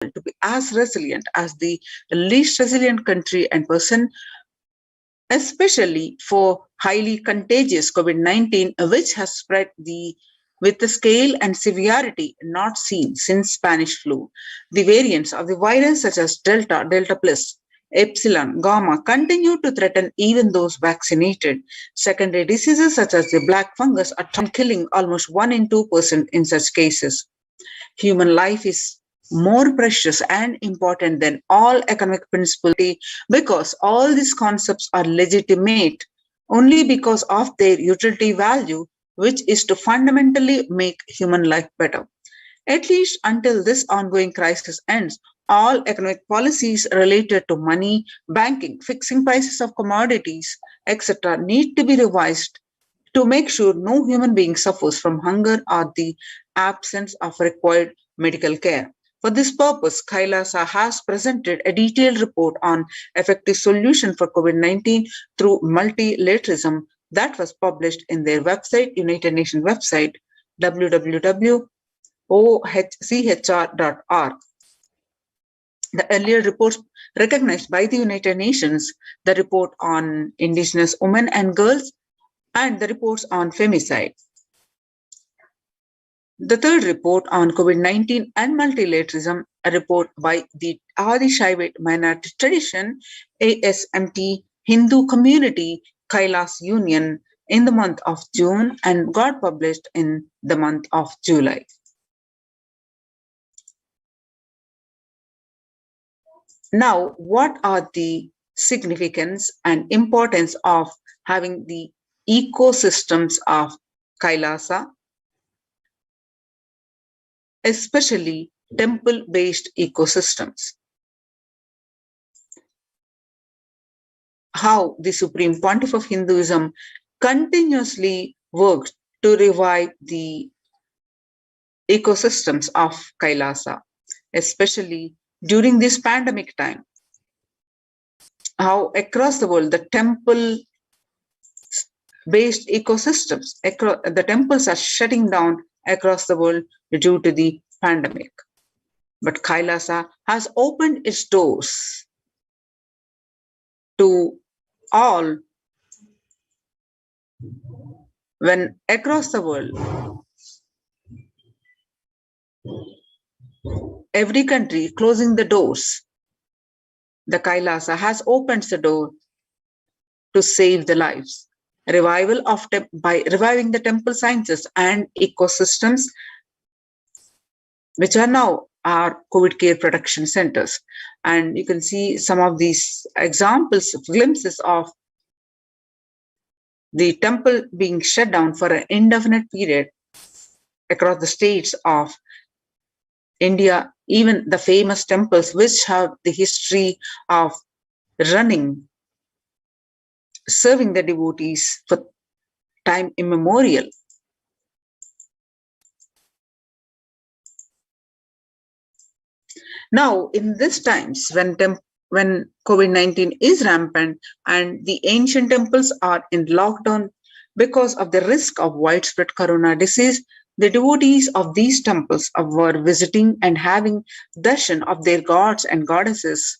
to be as resilient as the least resilient country and person, especially for highly contagious COVID-19, which has spread with a scale and severity not seen since Spanish flu. The variants of the virus such as Delta, Delta plus, Epsilon, Gamma continue to threaten even those vaccinated. Secondary diseases such as the black fungus are killing almost 1 in 2% in such cases. Human life is more precious and important than all economic principles because all these concepts are legitimate only because of their utility value, which is to fundamentally make human life better. At least until this ongoing crisis ends, all economic policies related to money, banking, fixing prices of commodities, etc., need to be revised to make sure no human being suffers from hunger or the absence of required medical care. For this purpose, Kailasa has presented a detailed report on effective solution for COVID-19 through multilateralism that was published in their website, United Nations website, www.ochr.org. The earlier reports recognized by the United Nations, the report on indigenous women and girls, and the reports on femicide. The third report on COVID-19 and multilateralism, a report by the Adi Shaivite Minority Tradition, ASMT Hindu Community Kailas Union in the month of June and got published in the month of July. Now, what are the significance and importance of having the ecosystems of Kailasa, especially temple-based ecosystems? How the Supreme Pontiff of Hinduism continuously worked to revive the ecosystems of Kailasa, especially during this pandemic time. How across the world, the temple-based ecosystems, the temples are shutting down across the world due to the pandemic. But Kailasa has opened its doors to all when across the world, every country closing the doors, the Kailasa has opened the door to save the lives. Revival of by reviving the temple sciences and ecosystems, which are now our COVID care production centers. And you can see some of these examples, glimpses of the temple being shut down for an indefinite period across the states of India, even the famous temples which have the history of running, serving the devotees for time immemorial. Now, in these times when COVID-19 is rampant and the ancient temples are in lockdown because of the risk of widespread corona disease, the devotees of these temples were visiting and having darshan of their gods and goddesses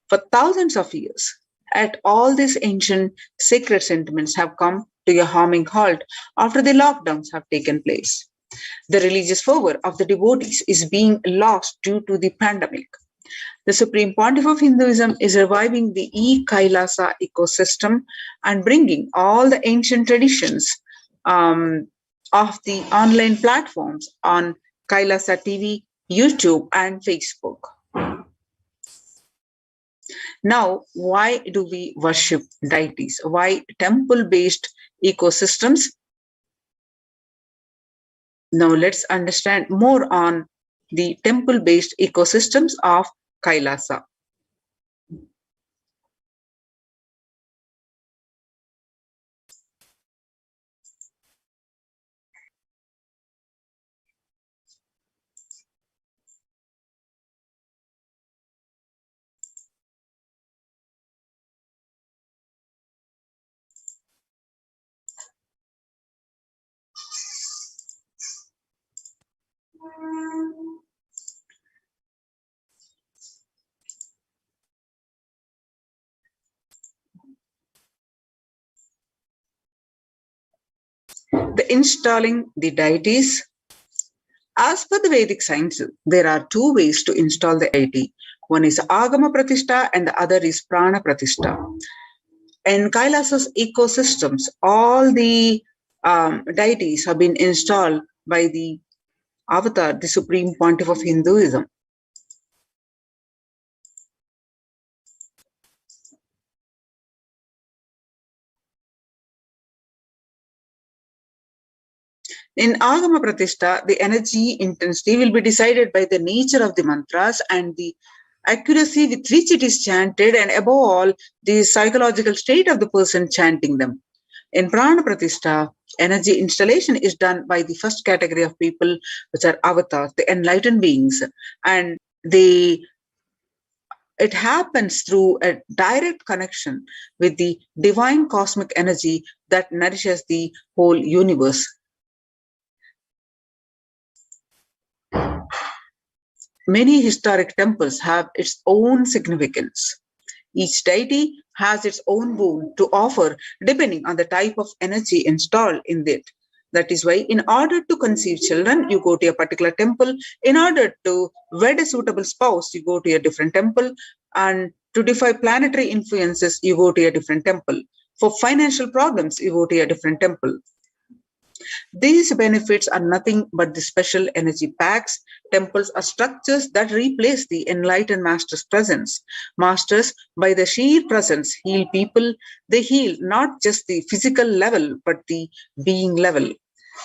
for thousands of years. At all these ancient sacred sentiments have come to a harming halt after the lockdowns have taken place. The religious fervor of the devotees is being lost due to the pandemic. The Supreme Pontiff of Hinduism is reviving the e-Kailasa ecosystem and bringing all the ancient traditions of the online platforms on Kailasa TV, YouTube, and Facebook. Now, why do we worship deities? Why temple-based ecosystems? Now, let's understand more on the temple-based ecosystems of Kailasa. installing the deities. As per the Vedic science, there are two ways to install the deity. One is Agama Pratishta and the other is Prana Pratishta. In Kailasa's ecosystems, all the deities have been installed by the Avatar, the supreme pontiff of Hinduism. In Agama Pratishta, the energy intensity will be decided by the nature of the mantras and the accuracy with which it is chanted, and above all, the psychological state of the person chanting them. In Prana Pratishta, energy installation is done by the first category of people, which are avatars, the enlightened beings, and it happens through a direct connection with the divine cosmic energy that nourishes the whole universe. Many historic temples have its own significance. Each deity has its own boon to offer depending on the type of energy installed in it. That is why in order to conceive children, you go to a particular temple. In order to wed a suitable spouse, you go to a different temple. And to defy planetary influences, you go to a different temple. For financial problems, you go to a different temple. These benefits are nothing but the special energy packs. Temples are structures that replace the enlightened master's presence. Masters, by their sheer presence, heal people. They heal not just the physical level, but the being level.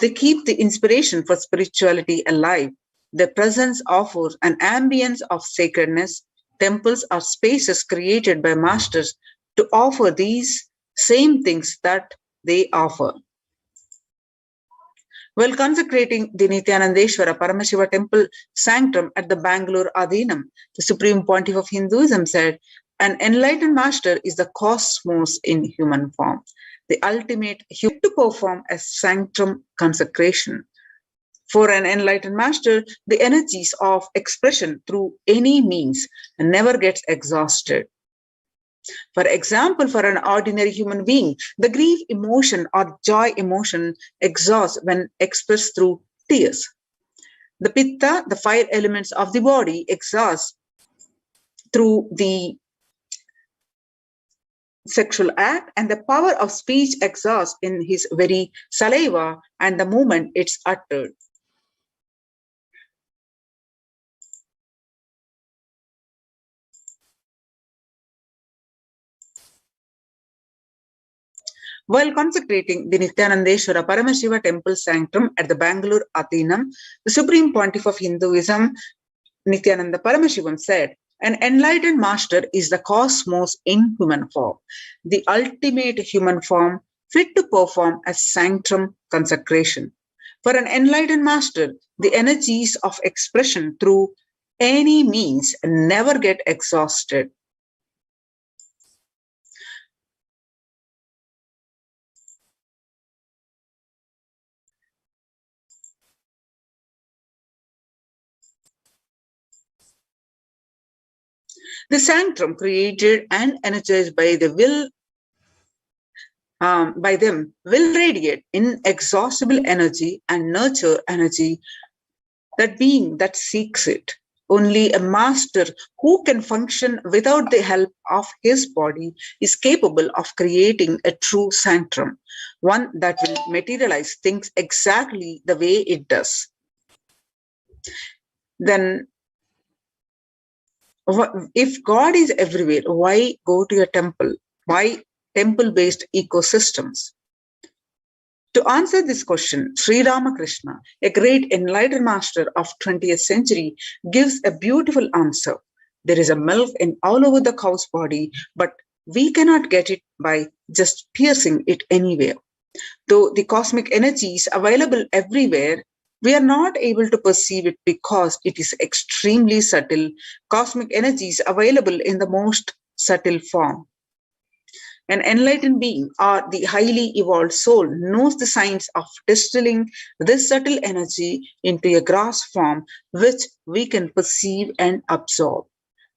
They keep the inspiration for spirituality alive. Their presence offers an ambience of sacredness. Temples are spaces created by masters to offer these same things that they offer. While consecrating the Nithyanandeshwara Paramashiva temple sanctum at the Bangalore Adhinam, the supreme pontiff of Hinduism said, "An enlightened master is the cosmos in human form, the ultimate human to perform a sanctum consecration. For an enlightened master, the energies of expression through any means never gets exhausted. For example, for an ordinary human being, the grief emotion or joy emotion exhausts when expressed through tears. The pitta, the fire elements of the body, exhaust through the sexual act, and the power of speech exhausts in his very saliva and the moment it's uttered. While consecrating the Nithyanandeshwara Paramashiva temple sanctum at the Bangalore Adhinam, the supreme pontiff of Hinduism, Nithyananda Paramashivam, said, "An enlightened master is the cosmos in human form, the ultimate human form fit to perform a sanctum consecration. For an enlightened master, the energies of expression through any means never get exhausted." The sanctum created and energized by the will by them will radiate inexhaustible energy and nurture energy, that being that seeks it. Only a master who can function without the help of his body is capable of creating a true sanctum, one that will materialize things exactly the way it does. Then, if God is everywhere, why go to a temple? Why temple-based ecosystems? To answer this question, Sri Ramakrishna, a great enlightened master of 20th century, gives a beautiful answer. There is a milk in all over the cow's body, but we cannot get it by just piercing it anywhere. Though the cosmic energy is available everywhere, we are not able to perceive it because it is extremely subtle. Cosmic energy is available in the most subtle form. An enlightened being or the highly evolved soul knows the science of distilling this subtle energy into a gross form which we can perceive and absorb.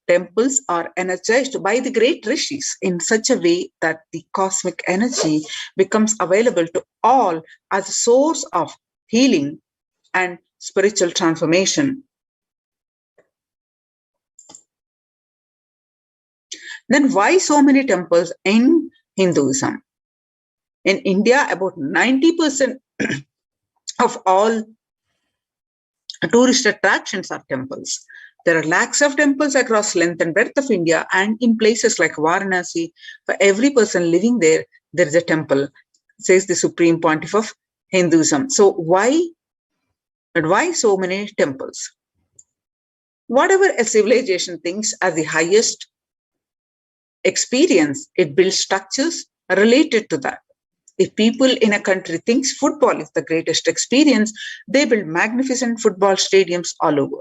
Temples are energized by the great rishis in such a way that the cosmic energy becomes available to all as a source of healing and spiritual transformation. Then why so many temples in Hinduism? In India, about 90% of all tourist attractions are temples. There are lakhs of temples across length and breadth of India, and in places like Varanasi, for every person living there, there is a temple, says the Supreme Pontiff of Hinduism. So why so many temples? Whatever a civilization thinks as the highest experience, it builds structures related to that. If people in a country thinks football is the greatest experience, they build magnificent football stadiums all over.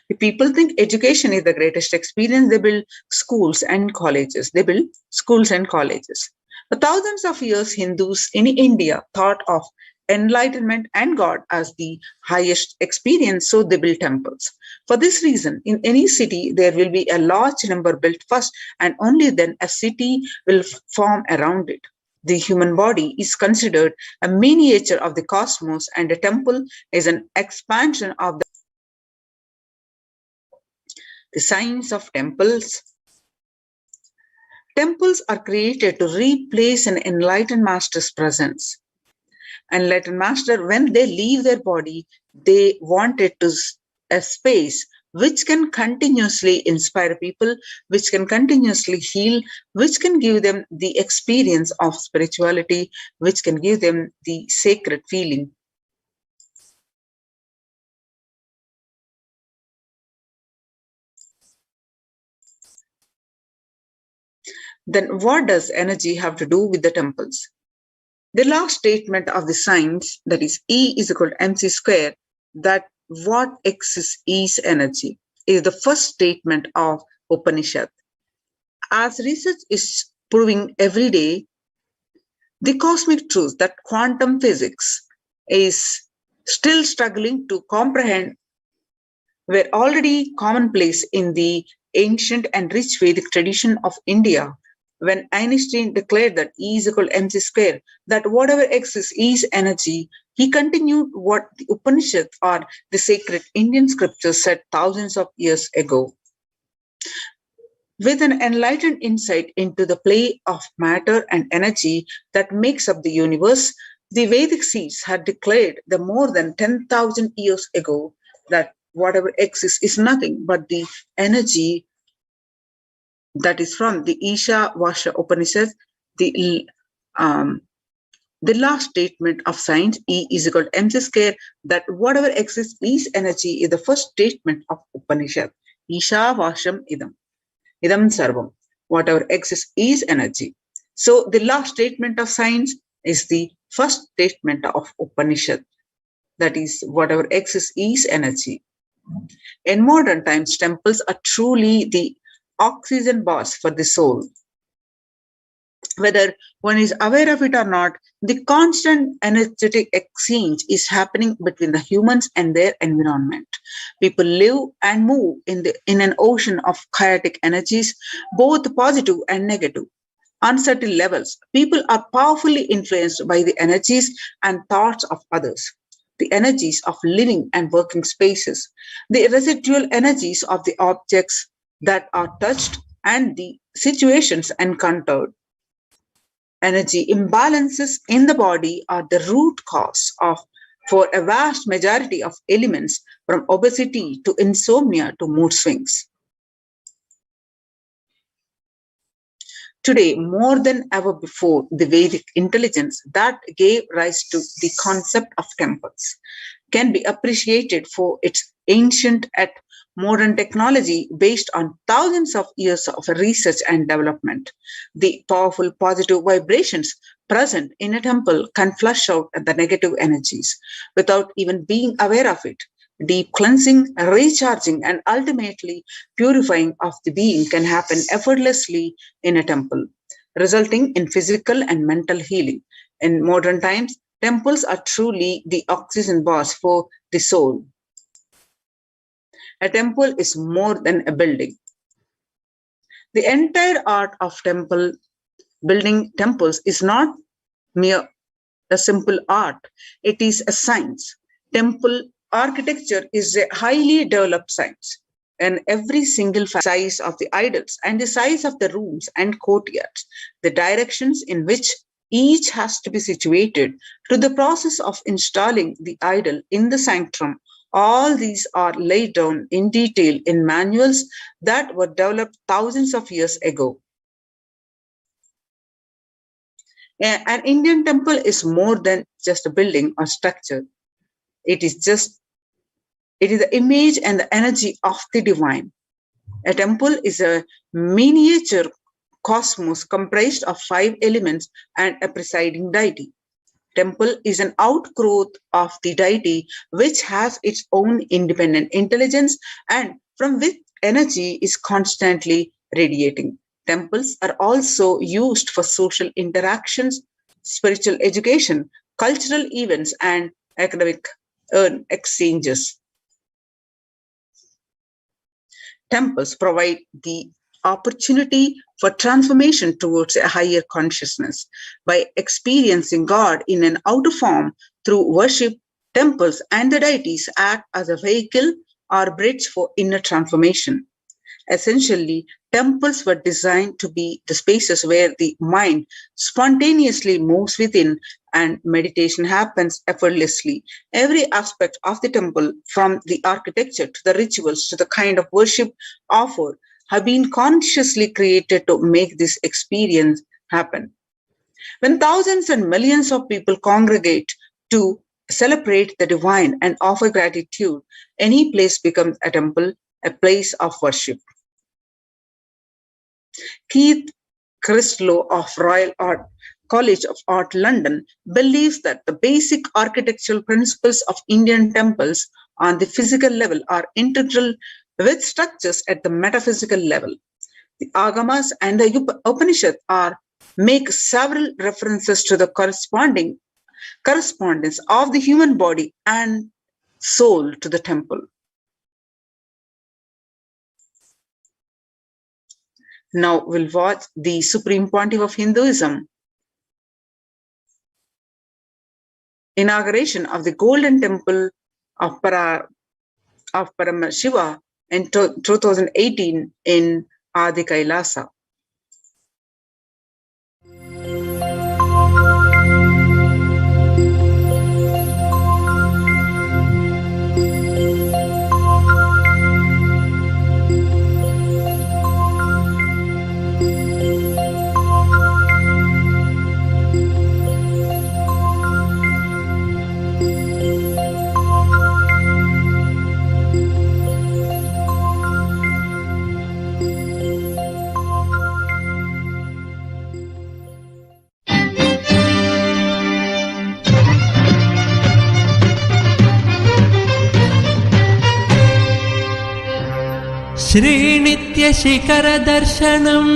If people think education is the greatest experience, they build schools and colleges. They build schools and colleges. For thousands of years, Hindus in India thought of enlightenment and God as the highest experience, so they built temples. For this reason, in any city, there will be a large number built first, and only then a city will form around it. The human body is considered a miniature of the cosmos, and a temple is an expansion of the science of temples. Temples are created to replace an enlightened master's presence. Enlightened master, when they leave their body, they wanted to a space which can continuously inspire people, which can continuously heal, which can give them the experience of spirituality, which can give them the sacred feeling. Then what does energy have to do with the temples? The last statement of the science, that is E is equal to mc square, that what exists is energy, is the first statement of Upanishad. As research is proving every day, the cosmic truth that quantum physics is still struggling to comprehend were already commonplace in the ancient and rich Vedic tradition of India. When Einstein declared that E is equal to mc square, that whatever exists is energy, he continued what the Upanishad or the sacred Indian scriptures said thousands of years ago. With an enlightened insight into the play of matter and energy that makes up the universe, the Vedic seers had declared the more than 10,000 years ago that whatever exists is nothing but the energy that is from the Isha Vasha Upanishad, the last statement of science, E is equal to mc square, that whatever exists is energy, is the first statement of Upanishad. Isha Vasham idam. Idam sarvam. Whatever exists is energy. So the last statement of science is the first statement of Upanishad. That is, whatever exists is energy. In modern times, temples are truly the oxygen bars for the soul. Whether one is aware of it or not, the constant energetic exchange is happening between the humans and their environment. People live and move in an ocean of chaotic energies, both positive and negative. On certain levels, people are powerfully influenced by the energies and thoughts of others, the energies of living and working spaces, the residual energies of the objects that are touched, and the situations encountered. Energy imbalances in the body are the root cause for a vast majority of ailments, from obesity to insomnia to mood swings. Today, more than ever before, the Vedic intelligence that gave rise to the concept of temples can be appreciated for its ancient and modern technology based on thousands of years of research and development. The powerful positive vibrations present in a temple can flush out the negative energies without even being aware of it. Deep cleansing, recharging, and ultimately purifying of the being can happen effortlessly in a temple, resulting in physical and mental healing. In modern times, temples are truly the oxygen bars for the soul. A temple is more than a building. The entire art of building temples is not mere a simple art. It is a science. Temple architecture is a highly developed science. And every single size of the idols and the size of the rooms and courtyards, the directions in which each has to be situated, to the process of installing the idol in the sanctum, all these are laid down in detail in manuals that were developed thousands of years ago. An Indian temple is more than just a building or structure. It is the image and the energy of the divine. A temple is a miniature cosmos comprised of 5 elements and a presiding deity. Temple is an outgrowth of the deity which has its own independent intelligence and from which energy is constantly radiating. Temples are also used for social interactions, spiritual education, cultural events, and academic exchanges. Temples provide the opportunity for transformation towards a higher consciousness. By experiencing God in an outer form through worship, temples and the deities act as a vehicle or bridge for inner transformation. Essentially, temples were designed to be the spaces where the mind spontaneously moves within and meditation happens effortlessly. Every aspect of the temple, from the architecture to the rituals to the kind of worship offered, have been consciously created to make this experience happen. When thousands and millions of people congregate to celebrate the divine and offer gratitude, any place becomes a temple, a place of worship. Keith Crislow of Royal College of Art, London, believes that the basic architectural principles of Indian temples on the physical level are integral with structures at the metaphysical level. The Agamas and the Upanishads make several references to the correspondence of the human body and soul to the temple. Now we'll watch the Supreme Pontiff of Hinduism. Inauguration of the Golden Temple of Paramashiva in 2018 in Adi Kailasa. श्रीनित्यशिखरदर्शनं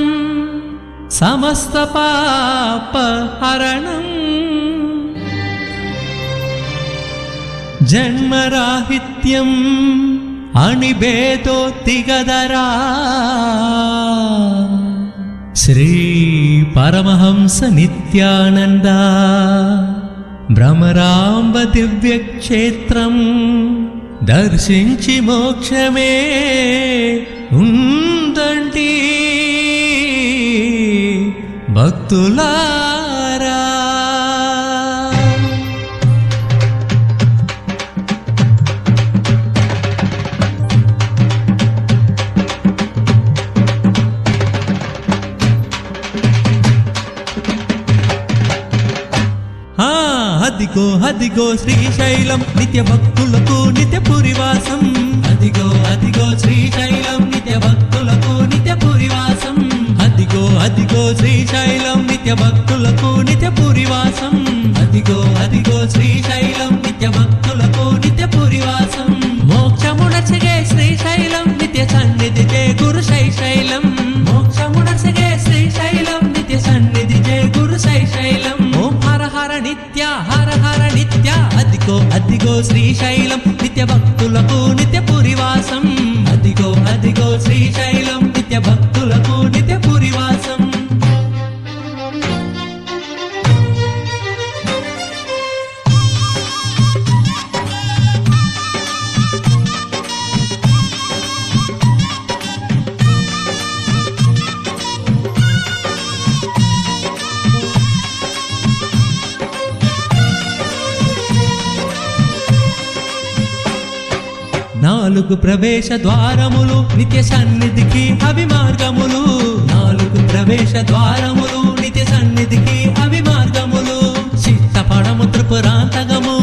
समस्तपापहरणं जन्मराहित्यम् अनिभेदोत्तिगदरा Shri Paramhans Nityanand भ्रमरांब दिव्यक्षेत्रं दर्शिंచి మోక్షమే ఉందండి భక్తులారా. అదిగో అదిగో శ్రీశైలం నిత్య భక్తులకు నిత్య పురివాసం. అదిగో అదిగో శ్రీశైలం నిత్య భక్తులకు నిత్య పురివాసం. అదిగో అదిగో శ్రీశైలం నిత్య భక్తులకు నిత్య పురివాసం. అదిగో అదిగో శ్రీశైలం నిత్య భక్తులకు నిత్య పురివాసం. మోక్షమునసగే శ్రీశైలం నిత్య సన్నిధి జయ గురు శైశైలం. మోక్షమునసగే శ్రీశైలం నిత్య సన్నిధి జయ గురు శైశైలం. ఓం హర హర నిత్య హర హర నిత్య. అదిగో అదిగో శ్రీశైలం నిత్య భక్తులకు నిత్య పురివాసం. అదిగో అదిగో శ్రీశైలం నిత్య భక్తులకు నిత్య నాలుగు ప్రవేశ ద్వారములు నిత్య సన్నిధికి అవి మార్గములు. నాలుగు ప్రవేశ ద్వారములు నిత్య సన్నిధికి అవి మార్గములు. చిత్తపడము త్రిపురాంతకము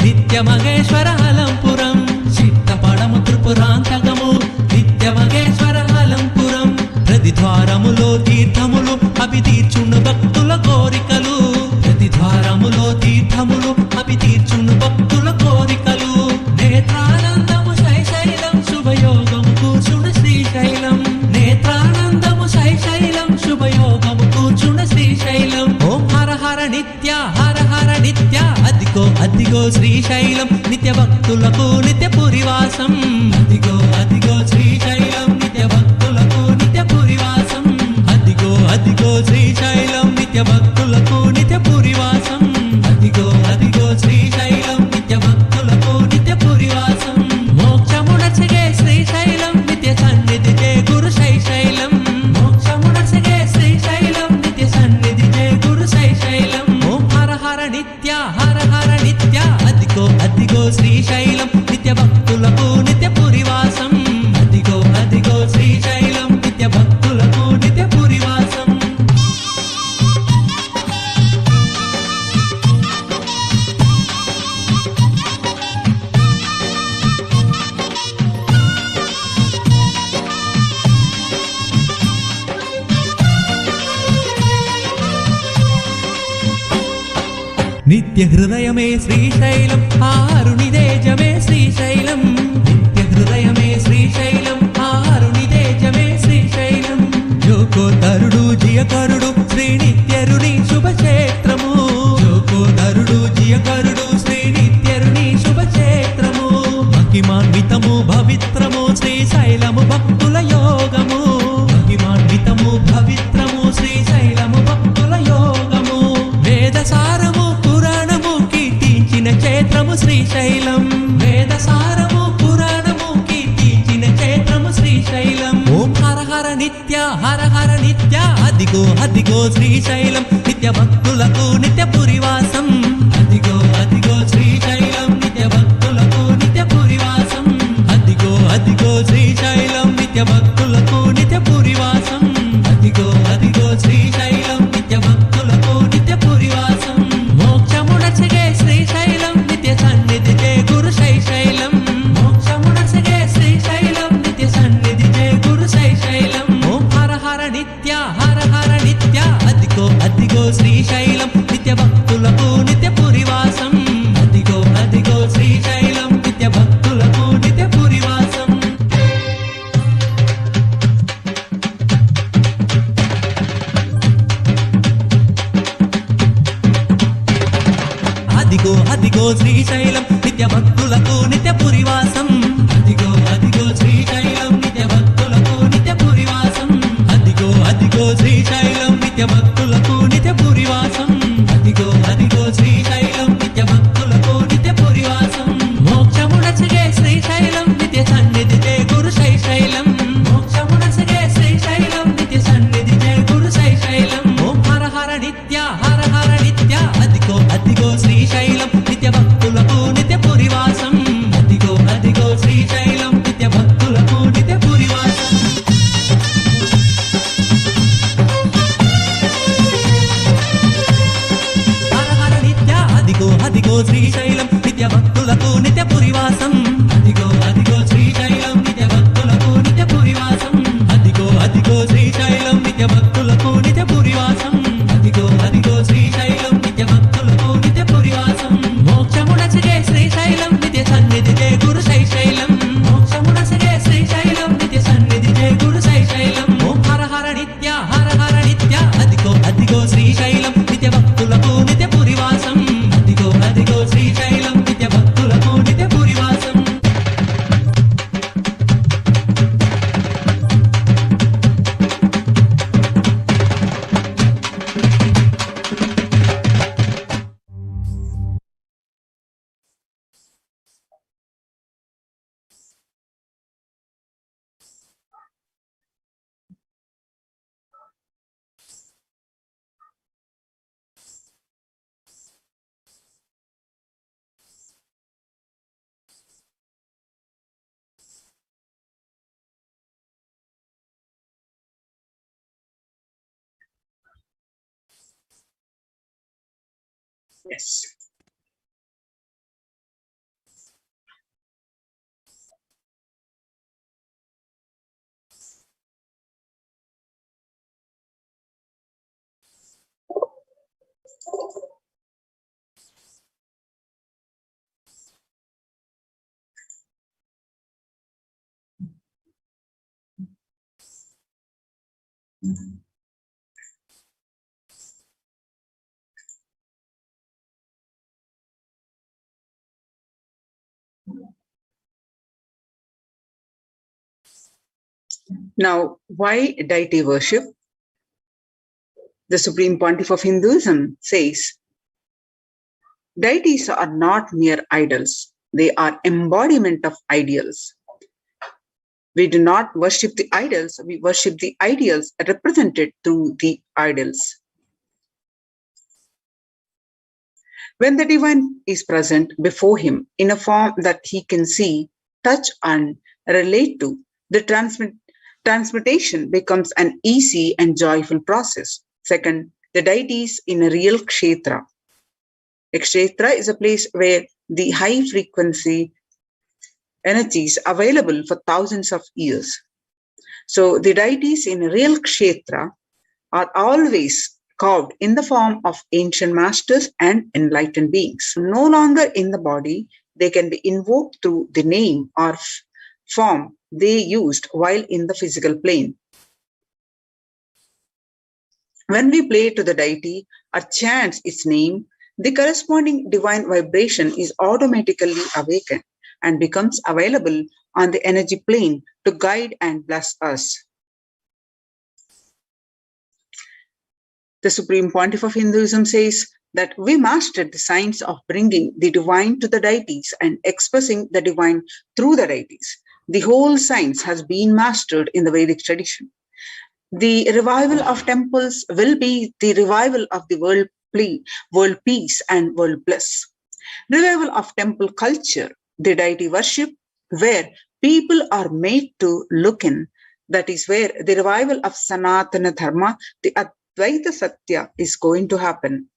నిత్య మగేశ్వర అలంపురం. చిత్తపడము త్రిపురాంతకము నిత్య మగేశ్వర అలంపురం. ప్రతి ద్వారములో తీర్థములు అవి తీర్చును భక్తుల కోరికలు. ప్రతి ద్వారములో తీర్థములు అవి తీర్చును భక్తుల కోరికలు. నేత్రానందము శైశైలం శుభయోగము కూర్చున్న శ్రీశైలం. నేత్రానందము శైశైలం శుభయోగము కూర్చున్న శ్రీశైలం. ఓం హర హర నిత్య హర హర నిత్య. అదిగో అదిగో శ్రీశైలం నిత్య భక్తులకు నిత్య పురివాసం. అదిగో అదిగో శ్రీశైలం నిత్య భక్తులకు నిత్య పురివాసం. అదిగో అదిగో శ్రీశైలం నిత్య భక్తులకు నిత్య పురివాసం. అదిగో అదిగో శ్రీశైలం నిత్య భక్తులకు నిత్య పురివాసం. మోక్షమునచగే శ్రీశైలం నిత్య సన్నిధి జయ గురు శైశైలం. మోక్షమునచగే శ్రీశైలం నిత్య సన్నిధి జయ గురు శైశైలం. ఓం హర హర నిత్య హర హర నిత్య. అదిగో అదిగో శ్రీశైలం నిత్య భక్తులకు నిత్య పురివాసం. అదిగో అదిగో శ్రీశైలం నిత్య భక్తులకు నిత్య పురివాసం. నిత్య హృదయమే శ్రీశైలం ఆరునిదేజమే శ్రీశైలం. నిత్య హృదయమే శ్రీశైలం ఆరునిదేజమే శ్రీశైలం. జోకోదరుడు జియకరుడు శ్రీ నిత్యరుని శుభక్షేత్రము. జోకోదరుడు జియకరుడు శ్రీ నిత్యరుని శుభక్షేత్రము. మహిమాన్వితము పవిత్రము శ్రీశైలము భక్తుల యోగము. మహిమాన్వితము పవిత్రము శ్రీశైలము భక్తుల యోగము. వేదసారము పురాణము కీర్తించిన క్షేత్రము శ్రీశైలం. వేదసారము పురాణము కీర్తించిన క్షేత్రము శ్రీశైలం. ఓం హర హర నిత్య హర హర నిత్య. అదిగో అదిగో శ్రీశైలం నిత్య భక్తులకు నిత్య పురివాసం. అదిగో అదిగో శ్రీశైలం నిత్య భక్తులకు నిత్య పురివాసం. అదిగో అదిగో శ్రీశైలం నిత్య భక్తులకు నిత్య పురివాసం. అదిగో అదిగో శ్రీశైలం నిత్య భక్తులకు నిత్య పురివాసం. మోక్షమునచగే శ్రీశైలం నిత్య సన్నిధి జయ గురు శైశైలం. మోక్షమునచగే శ్రీశైలం నిత్య సన్నిధి జయ గురు శైశైలం. ఓం హర హర నిత్య హర హర నిత్య. అదిగో అదిగో శ్రీశైలం నిత్య భక్తులకు నిత్య పురివాసం. అదిగో అదిగో శ్రీశైలం నిత్య భక్తులకు నిత్య పురివాసం. అదిగో అదిగో శ్రీశైలం నిత్య భక్తులకు నిత్య పురివాసం. అదిగో అదిగో శ్రీశైలం నిత్య భక్తులకు నిత్య పురివాసం. అదిగో అదిగో శ్రీశైలం నిత్య భక్తులకు నిత్య పురివాసం. అదిగో అదిగో శ్రీశైలం నిత్య భక్తులకు నిత్య పురివాసం. మోక్షమునచగే శ్రీశైలం నిత్య సన్నిధి జయ గురు శైశైలం. మోక్షమునచగే శ్రీశైలం నిత్య సన్నిధి జయ గురు శైశైలం. ఓం హర హర నిత్య హర హర నిత్య. అదిగో అదిగో శ్రీశైలం నిత్య భక్తులకు నిత్య పురివాసం. అదిగో అదిగో శ్రీశైలం నిత్య భక్తులకు నిత్య పురివాసం. హర హర నిత్య. అదిగో అదిగో శ్రీశైలం నిత్య భక్తులకు నిత్య పురివాసం. అదిగో అదిగో శ్రీశైలం నిత్య భక్తులకు నిత్య పురివాసం. అదిగో అదిగో శ్రీశైలం నిత్య భక్తులకు నిత్య పురివాసం. అదిగో అదిగో శ్రీశైలం నిత్య భక్తులకు నిత్య పురివాసం. మోక్షమునచగే శ్రీశైలం నిత్య సన్నిధి జయ గురు శైశైలం. మోక్షమునచగే శ్రీశైలం నిత్య సన్నిధి జయ గురు శైశైలం. ఓం హర హర నిత్య హర హర నిత్య. అదిగో అదిగో శ్రీశైలం నిత్య భక్తులకు నిత్య పురివాసం. అదిగో అదిగో Srisailam Yes. Now, why deity worship? The Supreme Pontiff of Hinduism says, deities are not mere idols, they are embodiment of ideals. We do not worship the idols, we worship the ideals represented through the idols. When the divine is present before him in a form that he can see, touch, and relate to, the transmutation becomes an easy and joyful process. Second, the deities in a real kshetra. A kshetra is a place where the high frequency energies available for thousands of years. So the deities in a real kshetra are always carved in the form of ancient masters and enlightened beings. No longer in the body, they can be invoked through the name or form they used while in the physical plane. When we pray to the deity or chant its name, the corresponding divine vibration is automatically awakened and becomes available on the energy plane to guide and bless us. The Supreme Pontiff of Hinduism says that we mastered the science of bringing the divine to the deities and expressing the divine through the deities. The whole science has been mastered in the Vedic tradition. The revival of temples will be the revival of the world peace and world bliss. Revival of temple culture, the deity worship, where people are made to look in. That is where the revival of Sanatana Dharma, the Advaita Satya, is going to happen.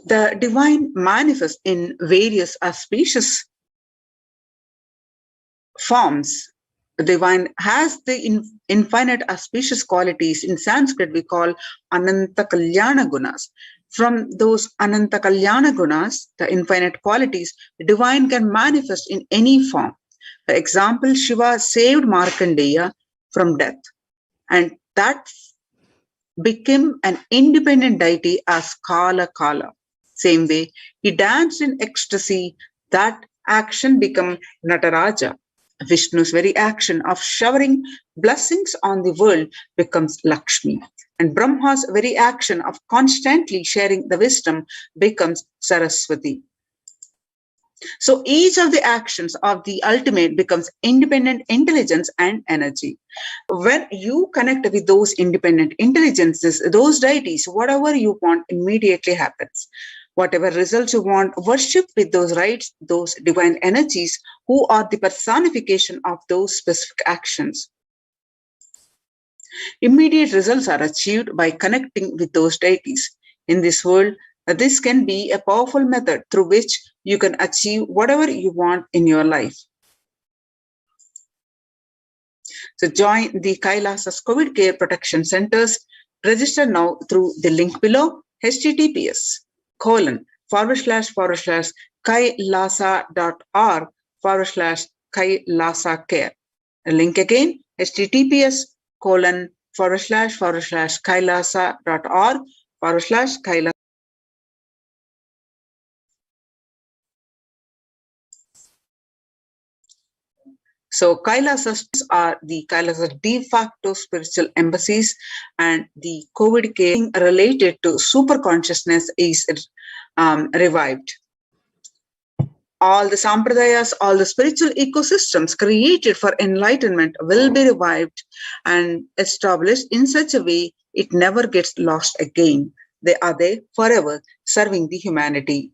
The divine manifests in various auspicious forms. The divine has the infinite auspicious qualities. In Sanskrit, we call Ananta Kalyana Gunas. From those Ananta Kalyana Gunas, the infinite qualities, the divine can manifest in any form. For example, Shiva saved Markandeya from death, and that became an independent deity as Kala Kala. Same way, he danced in ecstasy, that action became Nataraja. Vishnu's very action of showering blessings on the world becomes Lakshmi. And Brahma's very action of constantly sharing the wisdom becomes Saraswati. So each of the actions of the ultimate becomes independent intelligence and energy. When you connect with those independent intelligences, those deities, whatever you want immediately happens. Whatever results you want, worship with those rights, those divine energies who are the personification of those specific actions. Immediate results are achieved by connecting with those deities. In this world, this can be a powerful method through which you can achieve whatever you want in your life. So join the Kailasa's COVID Care Protection Centers. Register now through the link below, https://kailasa.org/Kailasa Care. The link again, https://kailasa.org/Kailasa. So Kailasas are the Kailasa's de facto spiritual embassies, and the COVID care related to super consciousness is revived. All the sampradayas, all the spiritual ecosystems created for enlightenment will be revived and established in such a way it never gets lost again. They are there forever, serving the humanity.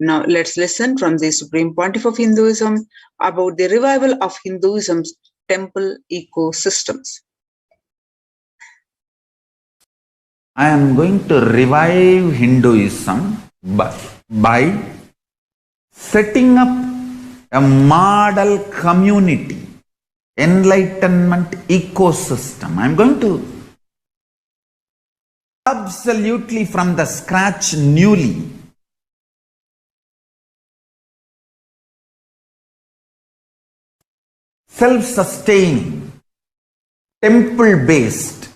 Now let's listen from the Supreme Pontiff of Hinduism about the revival of Hinduism's temple ecosystems. I am going to revive Hinduism by setting up a model community, enlightenment ecosystem. I am going to absolutely from the scratch newly self-sustaining, temple-based,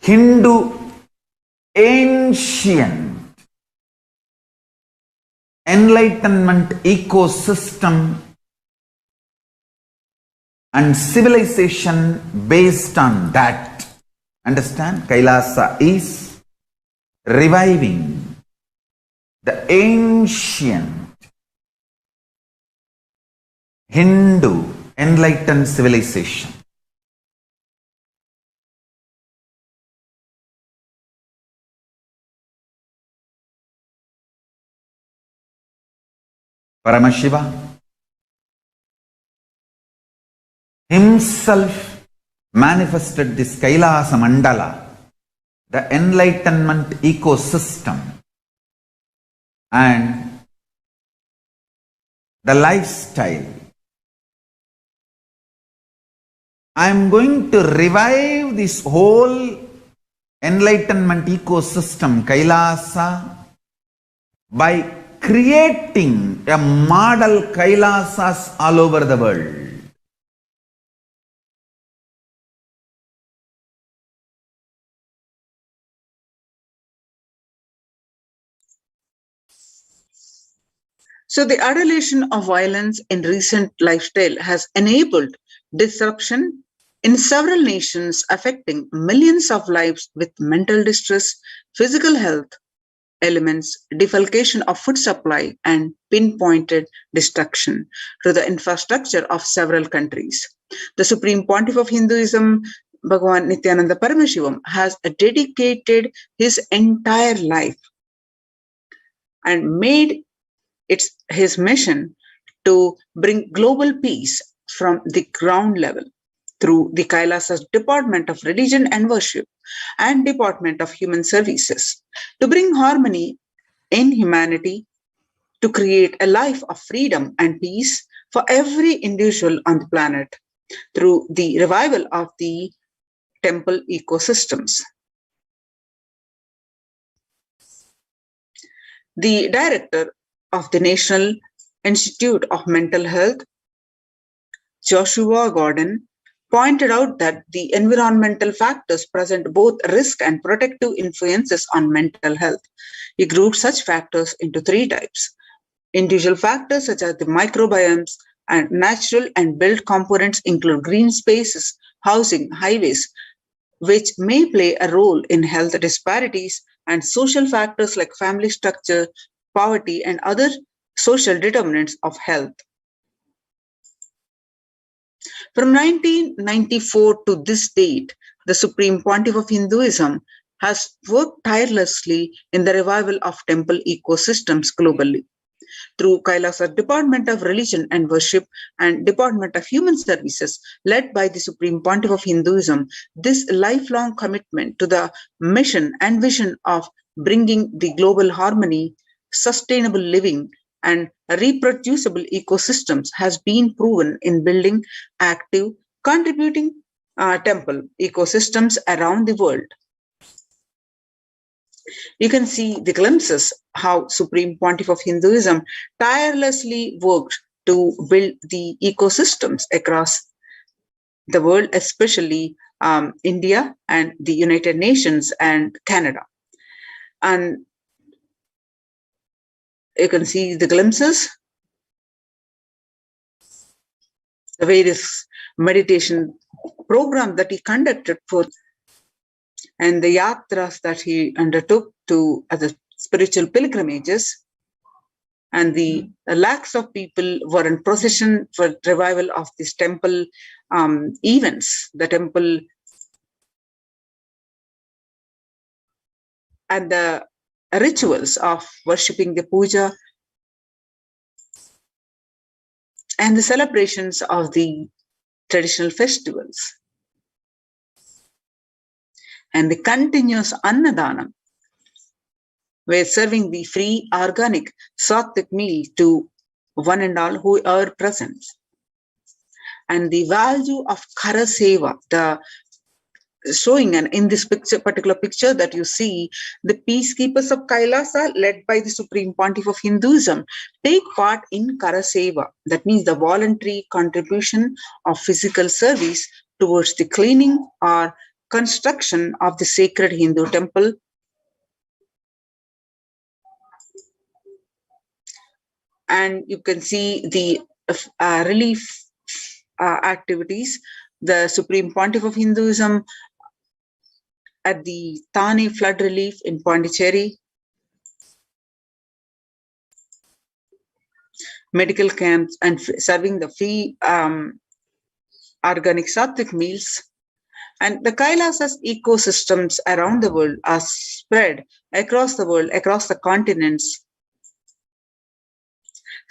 Hindu ancient enlightenment ecosystem and civilization based on that. Understand? Kailasa is reviving the ancient Hindu enlightened civilization. Paramashiva himself manifested this Kailasa Mandala, the enlightenment ecosystem, and the lifestyle. I am going to revive this whole enlightenment ecosystem, Kailasa, by creating a model Kailasas all over the world. So the adulation of violence in recent lifestyle has enabled disruption in several nations, affecting millions of lives with mental distress, physical health elements, defalcation of food supply, and pinpointed destruction to the infrastructure of several countries. The Supreme Pontiff of Hinduism, Bhagavan Nithyananda Paramashivam, has dedicated his entire life and made it his mission to bring global peace from the ground level through the Kailasas Department of Religion and Worship and Department of Human Services, to bring harmony in humanity, to create a life of freedom and peace for every individual on the planet through the revival of the temple ecosystems. The director of the National Institute of Mental Health, Joshua Gordon, pointed out that the environmental factors present both risk and protective influences on mental health. He grouped such factors into three types: individual factors such as the microbiomes, and natural and built components include green spaces, housing, highways, which may play a role in health disparities, and social factors like family structure, poverty, and other social determinants of health. From 1994 to this date, the Supreme Pontiff of Hinduism has worked tirelessly in the revival of temple ecosystems globally. Through Kailasa Department of Religion and Worship and Department of Human Services, led by the Supreme Pontiff of Hinduism, this lifelong commitment to the mission and vision of bringing the global harmony, sustainable living, and reproducible ecosystems has been proven in building active, contributing temple ecosystems around the world. You can see the glimpses how Supreme Pontiff of Hinduism tirelessly worked to build the ecosystems across the world, especially India and the United Nations and Canada. And you can see the glimpses, the various meditation program that he conducted for, and the yatras that he undertook to as spiritual pilgrimages, and the lakhs of people were in procession for revival of these temple events, the temple and the rituals of worshipping the puja and the celebrations of the traditional festivals. and the continuous Annadanam, where serving the free organic sattvic meal to one and all who are present. And the value of Kara Seva, the showing, and in this particular picture that you see, the peacekeepers of Kailasa, led by the Supreme Pontiff of Hinduism, take part in Kara Seva. That means the voluntary contribution of physical service towards the cleaning or construction of the sacred Hindu temple. And you can see the relief activities. The Supreme Pontiff of Hinduism at the Thane flood relief in Pondicherry, medical camps, and serving the free organic sattvic meals. And the Kailasa's ecosystems around the world are spread across the world, across the continents.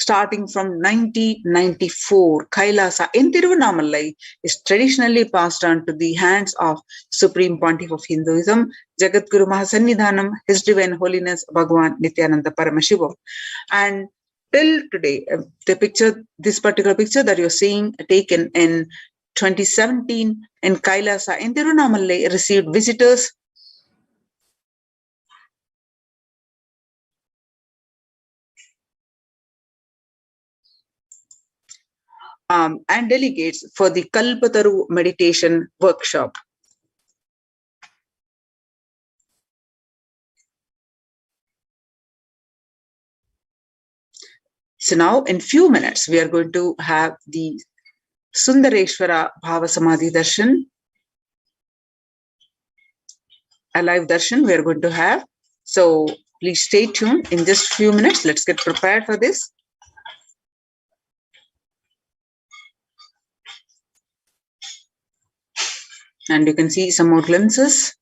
Starting from 1994, Kailasa in Tiruvannamalai is traditionally passed on to the hands of Supreme Pontiff of Hinduism, Jagadguru Mahasannidhanam, His Divine Holiness Bhagavan Nithyananda Paramashivam. And till today, this particular picture that you're seeing, taken in 2017 in Kailasa in Tiruvannamalai, received visitors and delegates for the Kalpataru meditation workshop. So now in few minutes, we are going to have the Sundareshwara Bhava Samadhi Darshan, a live darshan we are going to have. So please stay tuned. In just few minutes, let's get prepared for this. And you can see some more glimpses.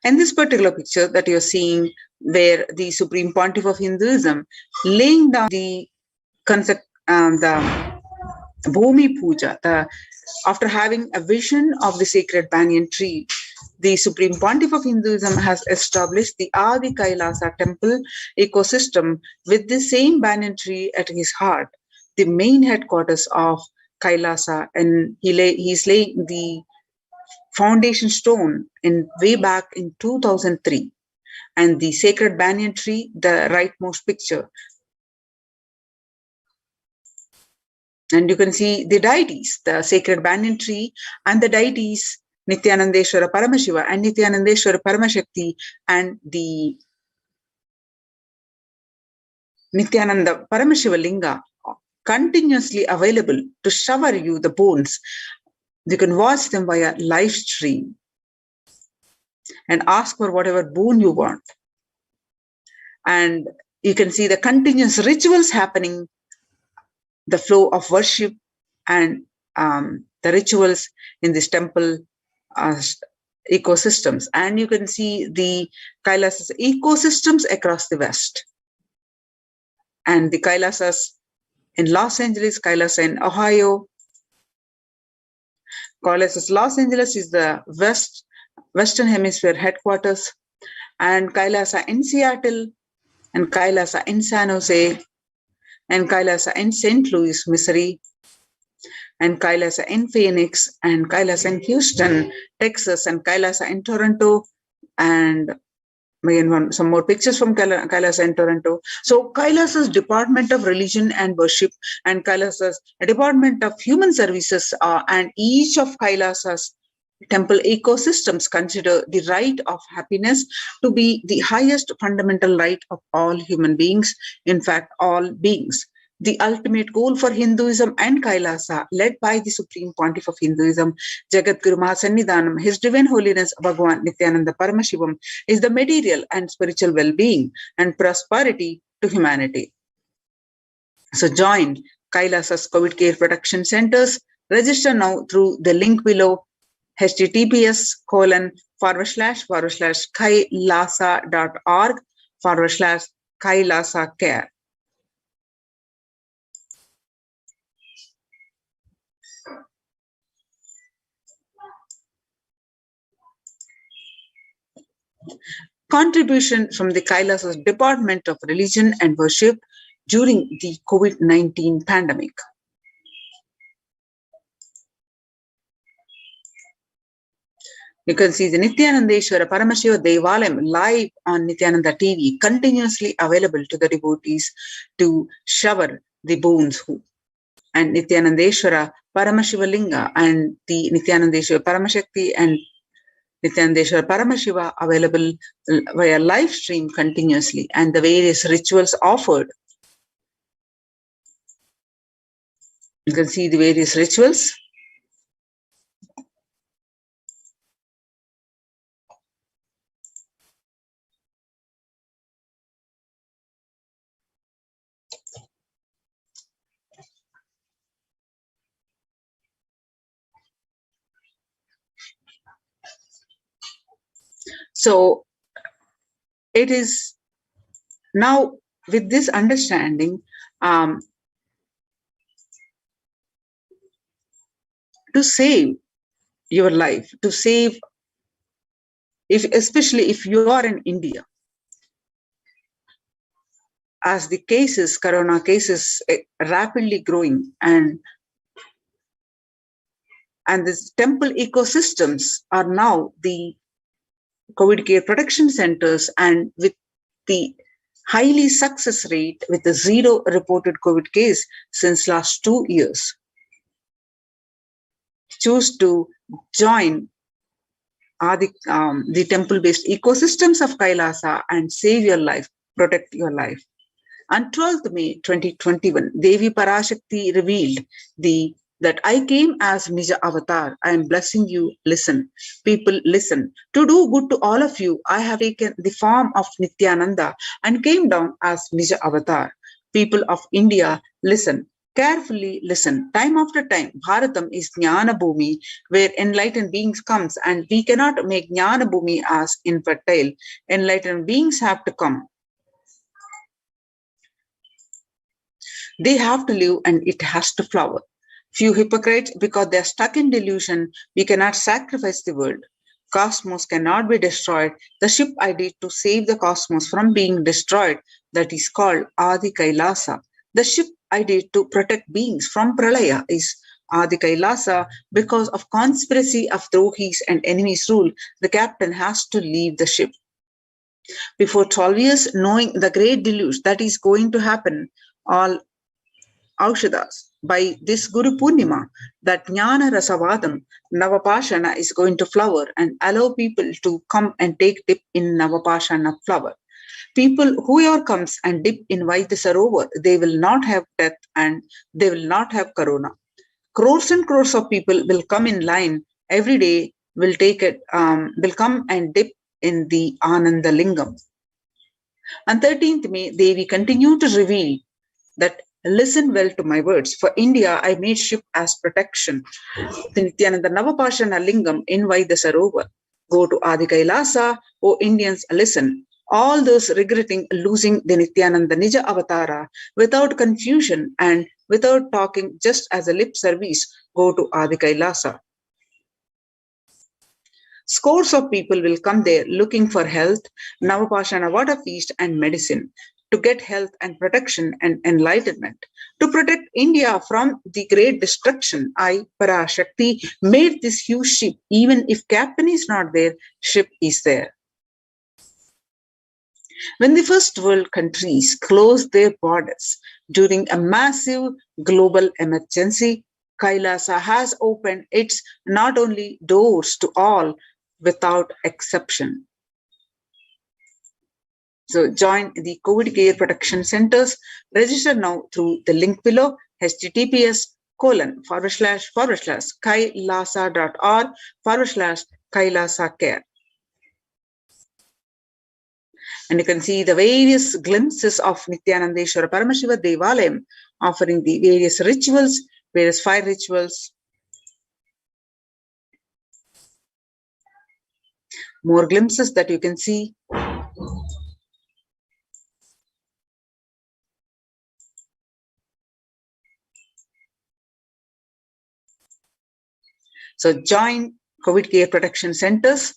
In this particular picture that you're seeing, where the Supreme Pontiff of Hinduism laying down the concept, the Bhumi Puja, after having a vision of the sacred banyan tree, the Supreme Pontiff of Hinduism has established the Adi Kailasa temple ecosystem with the same banyan tree at his heart, the main headquarters of Kailasa, and he's laying the foundation stone way back in 2003. And the sacred banyan tree, the rightmost picture. And you can see the deities, the sacred banyan tree, and the deities Nithyanandeshwara Paramashiva and Nithyanandeshwara Paramashakti, and the Nithyananda Paramashiva Linga continuously available to shower you the bones. You can watch them via live stream and ask for whatever boon you want. And you can see the continuous rituals happening, the flow of worship and the rituals in this temple ecosystems. And you can see the Kailasa's ecosystems across the West. And the Kailasas in Los Angeles, Kailasa in Ohio. Kailasas Los Angeles is the Western Hemisphere headquarters, and Kailasa in Seattle, and Kailasa in San Jose, and Kailasa in St. Louis, Missouri, and Kailasa in Phoenix, and Kailasa in Houston, Texas, and Kailasa in Toronto, and some more pictures from Kailasa in Toronto. So Kailasa's Department of Religion and Worship and Kailasa's Department of Human Services and each of Kailasa's temple ecosystems consider the right of happiness to be the highest fundamental right of all human beings, in fact, all beings. The ultimate goal for Hinduism and Kailasa, led by the Supreme Pontiff of Hinduism, Jagadguru Mahasannidhanam, His Divine Holiness Bhagavan Nithyananda Paramashivam, is the material and spiritual well-being and prosperity to humanity. So join Kailasa's COVID Care Protection Centers. Register now through the link below, https://kailasa.org/Kailasa Care. Contribution from the Kailasa's Department of Religion and Worship during the COVID-19 pandemic. You can see the Nithyanandeshwara Paramashiva Devalayam live on Nithyananda TV, continuously available to the devotees to shower the bones. And Nithyanandeshwara Paramashiva Linga and the Nithyanandeshwara Paramashakti and Nithyanandeshwara Paramashiva available via live stream continuously, and the various rituals offered. You can see the various rituals. So it is now with this understanding to save your life, to save, especially if you are in India, as the cases, corona cases, rapidly growing, and these temple ecosystems are now the COVID care protection centers, and with the highly success rate with the zero reported COVID case since last 2 years. Choose to join the temple-based ecosystems of Kailasa and save your life, protect your life. On 12th May 2021, Devi Parashakti revealed that I came as Nija Avatar. I am blessing you. Listen. People, listen. To do good to all of you, I have taken the form of Nithyananda and came down as Nija Avatar. People of India, listen. Carefully listen. Time after time, Bharatam is Jnana Bhumi, where enlightened beings comes, and we cannot make Jnana Bhumi as infertile. Enlightened beings have to come. They have to live, and it has to flower. Few hypocrites, because they are stuck in delusion, we cannot sacrifice the world. Cosmos cannot be destroyed. The ship I did to save the cosmos from being destroyed, that is called Adi Kailasa. The ship I did to protect beings from Pralaya is Adi Kailasa. Because of conspiracy of Drohis and enemies rule, the captain has to leave the ship. Before 12 years, knowing the great deluge that is going to happen, all Aushadas, by this Guru Purnima, that Jnana Rasavadam, Navapashana is going to flower and allow people to come and take dip in Navapashana flower. People, whoever comes and dip in Vaidya Sarovar, they will not have death and they will not have corona. Crores and crores of people will come in line every day, will come and dip in the Ananda Lingam. On 13th May, Devi continued to reveal that listen well to my words. For India, I made ship as protection. The Nithyananda Navapashana Lingam in Vaidya Sarovar. Go to Adi Kailasa, O Indians, listen. All those regretting losing the Nithyananda Nija Avatara, without confusion and without talking, just as a lip service, go to Adi Kailasa. Scores of people will come there looking for health, Navapashana water feast and medicine, to get health and protection and enlightenment. To protect India from the great destruction, I, Parashakti, made this huge ship. Even if captain is not there, ship is there. When the first world countries closed their borders during a massive global emergency, Kailasa has opened its not only doors to all without exception. So join the COVID care protection centers. Register now through the link below, https://kailasa.org/Kailasa care. And you can see the various glimpses of Nithyanandeshwara Paramashiva Devalayam offering the various rituals, various fire rituals. More glimpses that you can see. So join COVID care protection centers.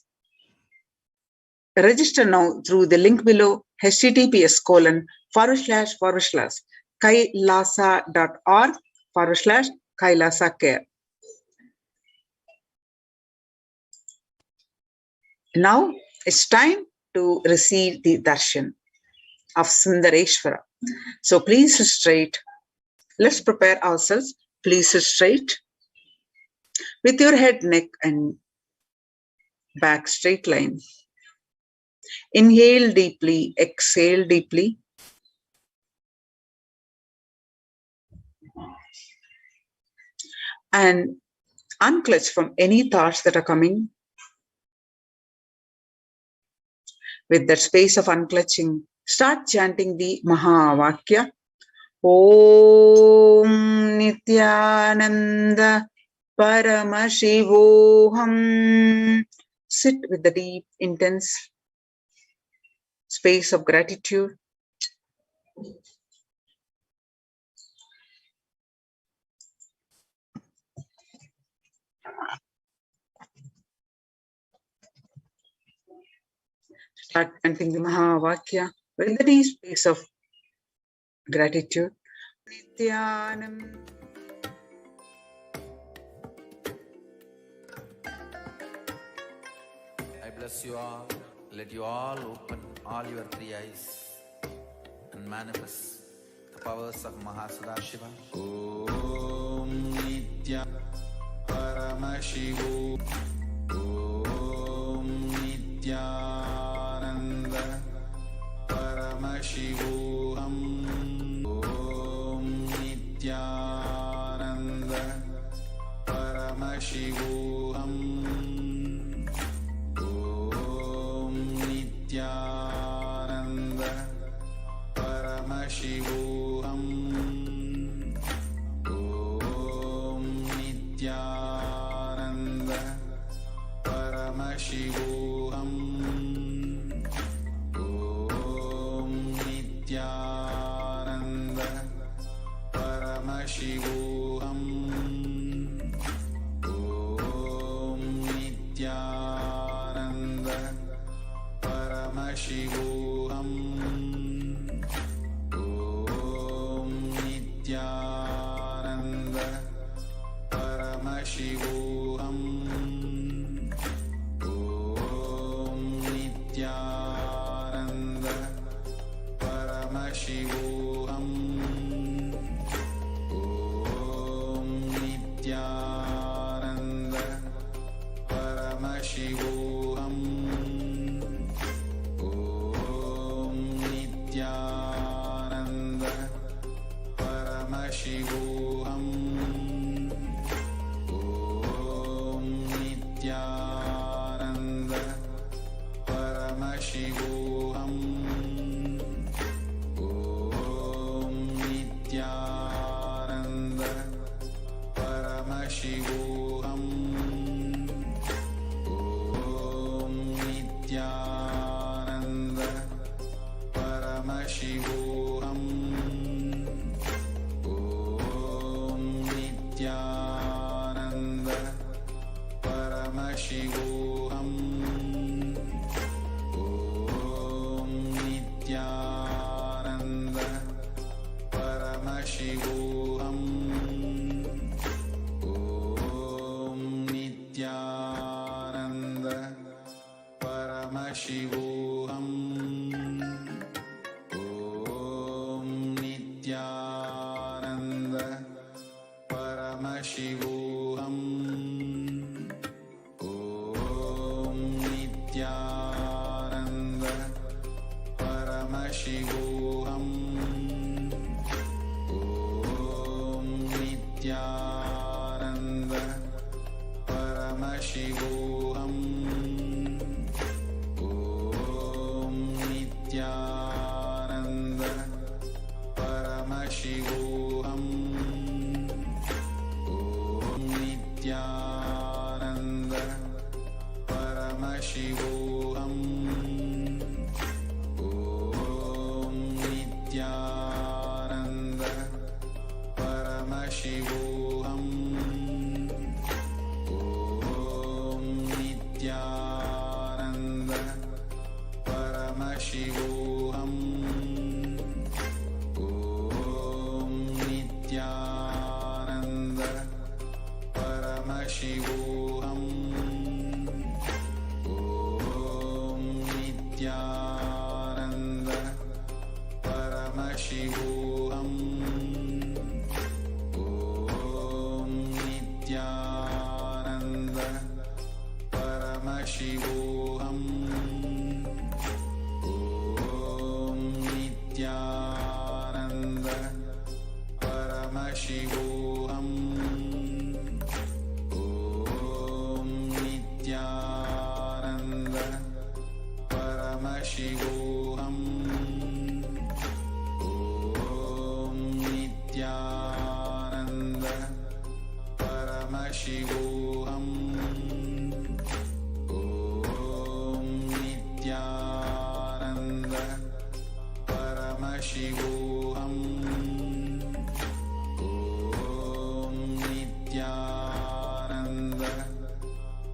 Register now through the link below https://kailasa.org/Kailasa Care. Now it's time to receive the darshan of Sundareshwara. So please sit straight. Let's prepare ourselves. Please sit straight with your head, neck and back straight line. Inhale deeply, exhale deeply. And unclutch from any thoughts that are coming. With that space of unclutching, start chanting the Mahavakya. Om Nithyananda Paramashivoham. Sit with the deep, intense space of gratitude. Start chanting the Mahavakya with the deep space of gratitude. Nithyanam. I bless you all. Let you all open all your three eyes and manifest the powers of Mahasudashiva. Om Nitya Paramashivoham. Om Nithyananda Paramashivoham. Om Nithyananda Paramashivoham. Nithyananda Paramashivoham. Om Nithyananda Paramashivoham. Om Nithyananda Paramashivoham. Om Nithyananda Paramashivoham. Om Nithyananda Paramashivoham. Om Nithyananda Paramashivoham. Om Nithyananda Paramashivoham. Om Nithyananda Paramashivoham. Om Nithyananda Paramashivoham. Om Nithyananda Paramashivoham. Om Nithyananda Paramashivoham. Om Nithyananda Paramashivoham. Om Nithyananda Paramashivoham. Om Nithyananda Paramashivoham. Om Nithyananda Paramashivoham. Om Nithyananda Paramashivoham. Om Nithyananda Paramashivoham. Om Nithyananda Paramashivoham. Om Nithyananda Paramashivoham. Om Paramashivoham. Om Nithyananda Paramashivoham. Om Nithyananda Paramashivoham. Om Nithyananda Paramashivoham. Om Nithyananda Paramashivoham. Om Nithyananda Paramashivoham. Om Nithyananda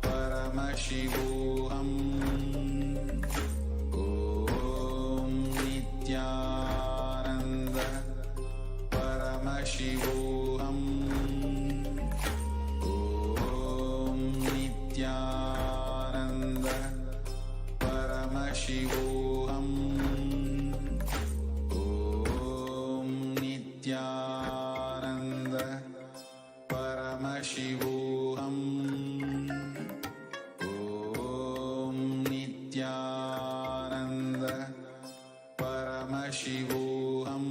Paramashivoham. Om Nithyananda Paramashivoham. Om Nithyananda Paramashivoham. Om Nithyananda Paramashivoham. Om Nithyananda Paramashivoham.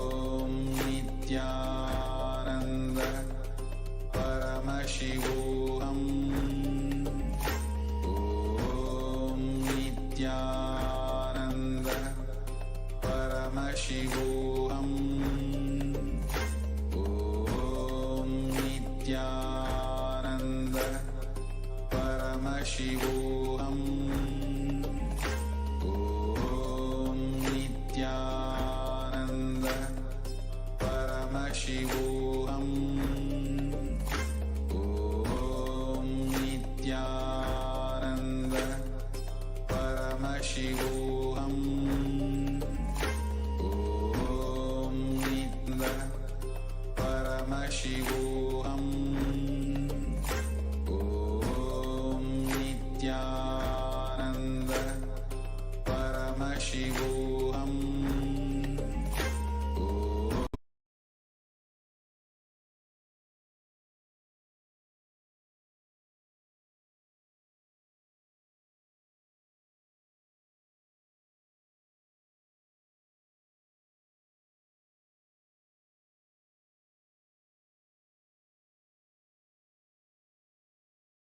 Om Nithyananda Paramashivoham. Om Nithyananda Paramashivoham. Om Nithyananda Paramashivoham. Om Nithyananda Paramashivoham. Om Nithyananda Paramashivoham. Om Nithyananda Paramashivoham. Om Nithyananda